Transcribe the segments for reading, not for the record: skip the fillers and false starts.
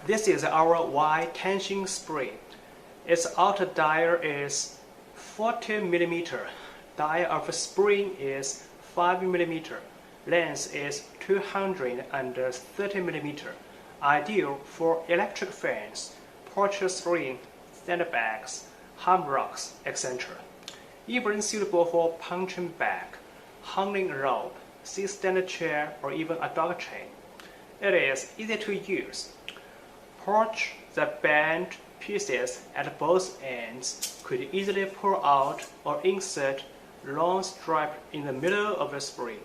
This is our Y tension spring. Its outer dial is 40 mm. Dial of spring is 5 mm. Length is 230 mm. Ideal for electric fans, porch swing, sandbags, Hammocks, etc. Even suitable for punching bag, hanging rope, sit-stand chair, or even a dog chain. It is easy to use. Porch the bent pieces at both ends could easily pull out or insert long strap in the middle of the spring.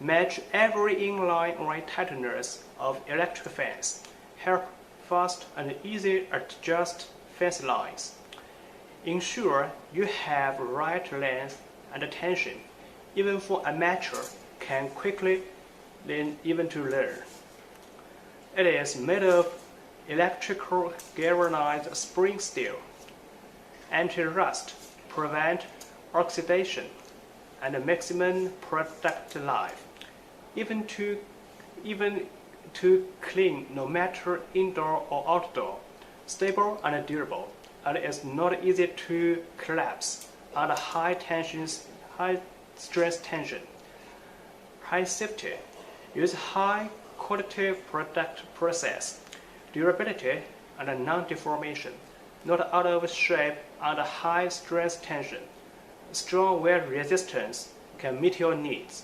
Match every inline right tightness of electric fans. Help fast and easy adjust fence lines. Ensure you have right length and tension. Even for amateur can quickly even to learn. It is made of electrical galvanized spring steel. Anti-rust, prevent oxidation, and maximum product life. Even to clean no matter indoor or outdoor. Stable and durable, and is not easy to collapse under high stress tension. High safety. Use high quality product process. Durability and non-deformation. Not out of shape under high stress tension. Strong wear resistance can meet your needs.